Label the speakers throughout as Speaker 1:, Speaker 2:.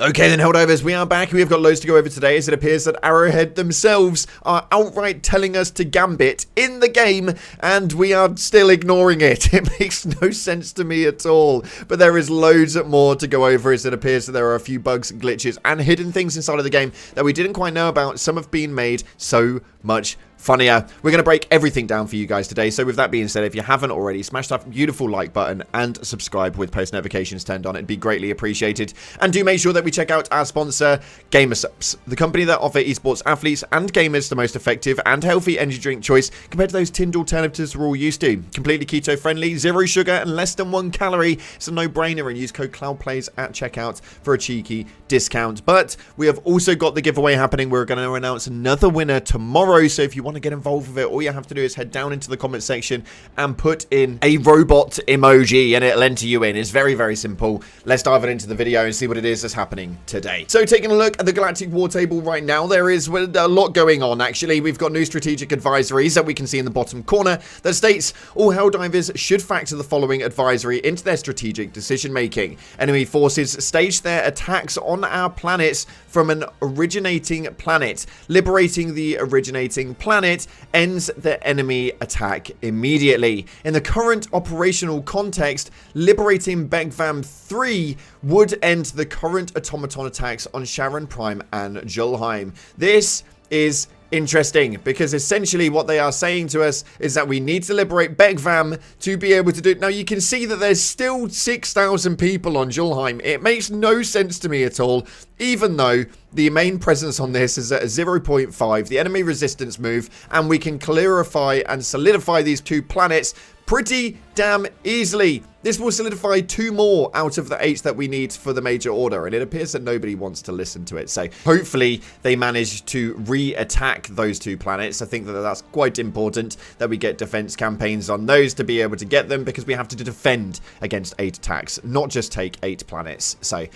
Speaker 1: Okay then, Helldivers, we are back. We have got loads to go over today, as it appears that Arrowhead themselves are outright telling us to gambit in the game, and we are still ignoring it. It makes no sense to me at all. But there is loads more to go over, as it appears that there are a few bugs, glitches, and hidden things inside of the game that we didn't quite know about. Some have been made so much funnier. We're going to break everything down for you guys today. So with that being said, if you haven't already, smash that beautiful like button and subscribe with post notifications turned on. It'd be greatly appreciated. And do make sure that we check out our sponsor, Gamersubs, the company that offer esports athletes and gamers the most effective and healthy energy drink choice compared to those tinned alternatives we're all used to. Completely keto friendly, zero sugar and less than 1 calorie. It's a no-brainer, and use code CloudPlays at checkout for a cheeky discount. But we have also got the giveaway happening. We're going to announce another winner tomorrow. So if you want to get involved with it, all you have to do is head down into the comment section and put in a robot emoji and it'll enter you in. It's very, very simple. Let's dive into the video and see what it is that's happening today. So taking a look at the Galactic War table right now, there is a lot going on actually. We've got new strategic advisories that we can see in the bottom corner that states all Helldivers should factor the following advisory into their strategic decision making. Enemy forces stage their attacks on our planets from an originating planet. Liberating the originating planet ends the enemy attack immediately. In the current operational context, liberating Begvam 3 would end the current automaton attacks on Sharon Prime and Julheim. This is interesting, because essentially what they are saying to us is that we need to liberate Begvam to be able to do it. Now you can see that there's still 6,000 people on Julheim. It makes no sense to me at all, even though the main presence on this is at a 0.5, the enemy resistance move, and we can clarify and solidify these 2 planets pretty damn easily. This will solidify 2 more out of the 8 that we need for the major order, and it appears that nobody wants to listen to it. So hopefully they manage to re-attack those 2 planets. I think that that's quite important that we get defense campaigns on those to be able to get them, because we have to defend against 8 attacks, not just take 8 planets. So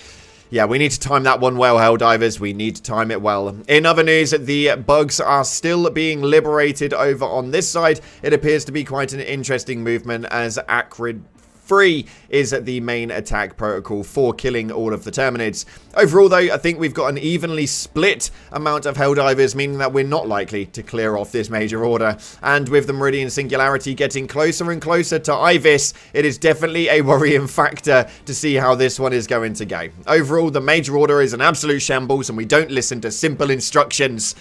Speaker 1: yeah, we need to time that one well, Helldivers. We need to time it well. In other news, the bugs are still being liberated over on this side. It appears to be quite an interesting movement, as Acrid 3 is the main attack protocol for killing all of the Terminids. Overall, though, I think we've got an evenly split amount of Helldivers, meaning that we're not likely to clear off this major order. And with the Meridian Singularity getting closer and closer to Ibis, it is definitely a worrying factor to see how this one is going to go. Overall, the major order is an absolute shambles, and we don't listen to simple instructions.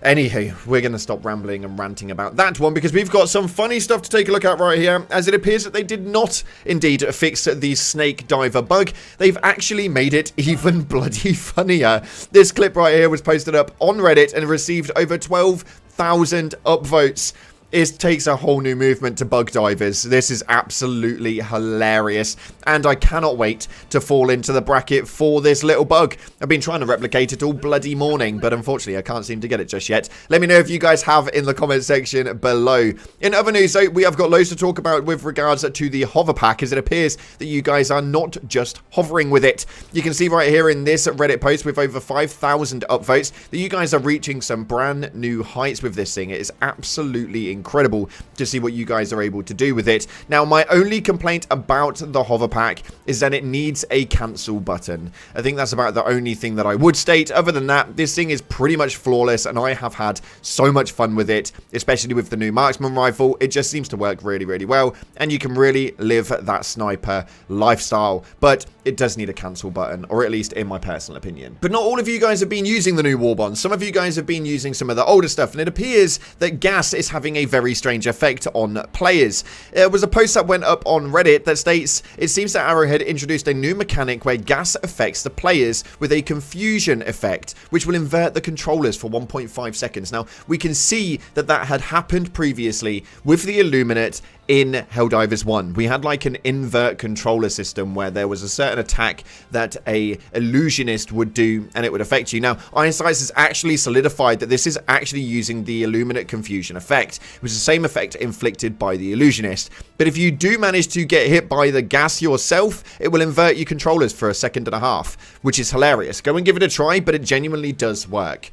Speaker 1: Anywho, we're going to stop rambling and ranting about that one, because we've got some funny stuff to take a look at right here, as it appears that they did not indeed fix the snake diver bug. They've actually made it even bloody funnier. This clip right here was posted up on Reddit and received over 12,000 upvotes. It takes a whole new movement to bug divers. This is absolutely hilarious, and I cannot wait to fall into the bracket for this little bug. I've been trying to replicate it all bloody morning, but unfortunately I can't seem to get it just yet. Let me know if you guys have in the comment section below. In other news, though, we have got loads to talk about with regards to the hover pack, as it appears that you guys are not just hovering with it. You can see right here in this Reddit post with over 5,000 upvotes that you guys are reaching some brand new heights with this thing. It is absolutely incredible to see what you guys are able to do with it. Now, my only complaint about the hover pack is that it needs a cancel button. I think that's about the only thing that I would state. Other than that, this thing is pretty much flawless, and I have had so much fun with it, especially with the new marksman rifle. It just seems to work really, really well, and you can really live that sniper lifestyle. But it does need a cancel button, or at least in my personal opinion. But not all of you guys have been using the new war bonds. Some of you guys have been using some of the older stuff, and it appears that gas is having a very strange effect on players. There was a post that went up on Reddit that states, it seems that Arrowhead introduced a new mechanic where gas affects the players with a confusion effect, which will invert the controllers for 1.5 seconds. Now, we can see that that had happened previously with the Illuminate in Helldivers 1. We had like an invert controller system where there was a certain attack that a illusionist would do and it would affect you. Now, Ironsights has actually solidified that this is actually using the Illuminate confusion effect, which is the same effect inflicted by the illusionist. But if you do manage to get hit by the gas yourself, it will invert your controllers for 1.5 seconds, which is hilarious. Go and give it a try, but it genuinely does work.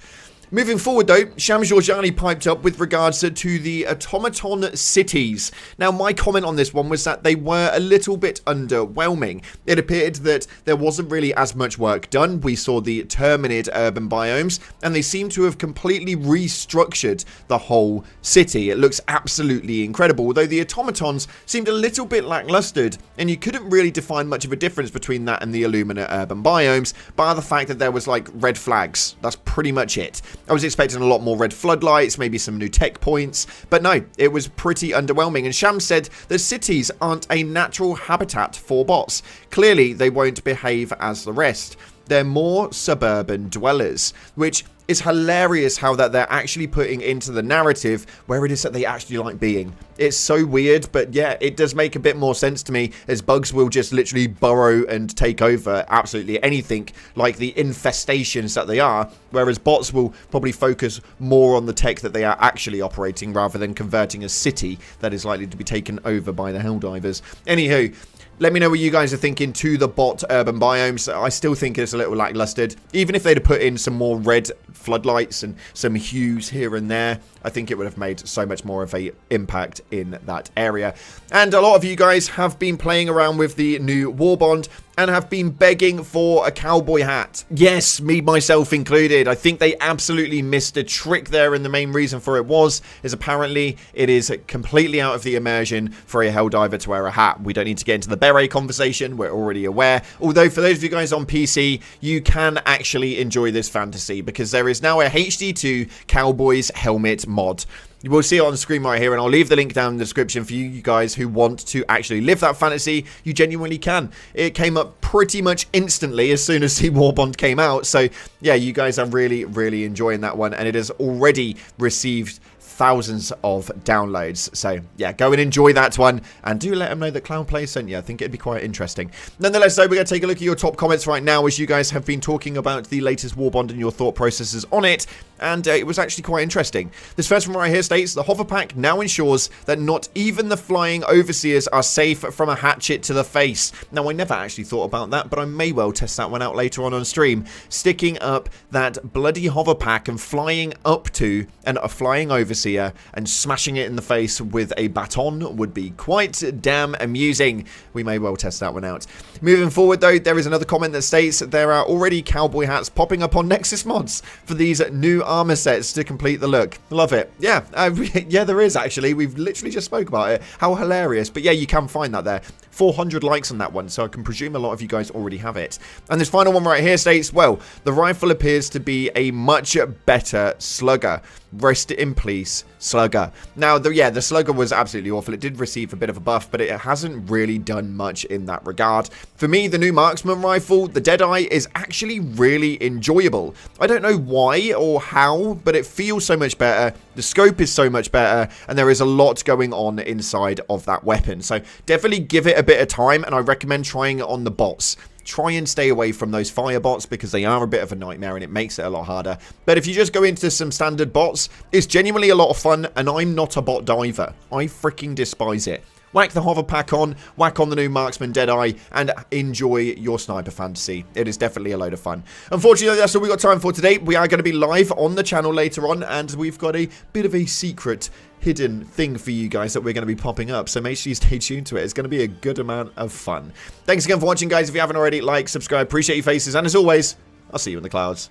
Speaker 1: Moving forward though, Shams Georgiani piped up with regards to the automaton cities. Now my comment on this one was that they were a little bit underwhelming. It appeared that there wasn't really as much work done. We saw the Terminid urban biomes and they seem to have completely restructured the whole city. It looks absolutely incredible, although the automatons seemed a little bit lacklustered and you couldn't really define much of a difference between that and the Illumina urban biomes, bar the fact that there was like red flags. That's pretty much it. I was expecting a lot more red floodlights, maybe some new tech points, but no, it was pretty underwhelming. And Shams said that cities aren't a natural habitat for bots. Clearly, they won't behave as the rest. They're more suburban dwellers, which is hilarious how that they're actually putting into the narrative where it is that they actually like being. It's so weird, but yeah, it does make a bit more sense to me, as bugs will just literally burrow and take over absolutely anything, like the infestations that they are, whereas bots will probably focus more on the tech that they are actually operating rather than converting a city that is likely to be taken over by the Helldivers. Anywho, let me know what you guys are thinking to the bot urban biomes. I still think it's a little lackluster. Even if they'd have put in some more red floodlights and some hues here and there, I think it would have made so much more of an impact in that area. And a lot of you guys have been playing around with the new Warbond and have been begging for a cowboy hat. Yes, me myself included. I think they absolutely missed a trick there, and the main reason for it is apparently it is completely out of the immersion for a Helldiver to wear a hat. We don't need to get into the beret conversation, we're already aware. Although for those of you guys on PC, you can actually enjoy this fantasy because there is now a HD2 Cowboys helmet mod. You will see it on the screen right here, and I'll leave the link down in the description for you guys who want to actually live that fantasy. You genuinely can. It came up pretty much instantly as soon as the Warbond came out, so yeah, you guys are really, really enjoying that one, and it has already received thousands of downloads. So yeah, go and enjoy that one, and do let them know that Cloudplay sent you. I think it'd be quite interesting. Nonetheless though, we're going to take a look at your top comments right now, as you guys have been talking about the latest Warbond and your thought processes on it, and it was actually quite interesting. This first one right here states, the hover pack now ensures that not even the flying overseers are safe from a hatchet to the face. Now I never actually thought about that, but I may well test that one out later on stream. Sticking up that bloody hover pack and flying up to a flying overseer and smashing it in the face with a baton would be quite damn amusing. We may well test that one out. Moving forward though, there is another comment that states there are already cowboy hats popping up on Nexus mods for these new armor sets to complete the look. Love it. Yeah, yeah, there is actually. We've literally just spoke about it. How hilarious. But yeah, you can find that there. 400 likes on that one, so I can presume a lot of you guys already have it. And this final one right here states, well, the rifle appears to be a much better slugger. Rest in peace, slugger. Now, the slugger was absolutely awful. It did receive a bit of a buff, but it hasn't really done much in that regard. For me, the new marksman rifle, the Deadeye, is actually really enjoyable. I don't know why or how, but it feels so much better. The scope is so much better, and there is a lot going on inside of that weapon. So definitely give it a bit of time, and I recommend trying it on the bots. Try and stay away from those fire bots because they are a bit of a nightmare and it makes it a lot harder. But if you just go into some standard bots, it's genuinely a lot of fun, and I'm not a bot diver. I freaking despise it. Whack the hover pack on, whack on the new marksman Deadeye, and enjoy your sniper fantasy. It is definitely a load of fun. Unfortunately, that's all we got time for today. We are going to be live on the channel later on, and we've got a bit of a secret hidden thing for you guys that we're going to be popping up, so make sure you stay tuned to it. It's going to be a good amount of fun. Thanks again for watching, guys. If you haven't already, like, subscribe, appreciate your faces, and as always, I'll see you in the clouds.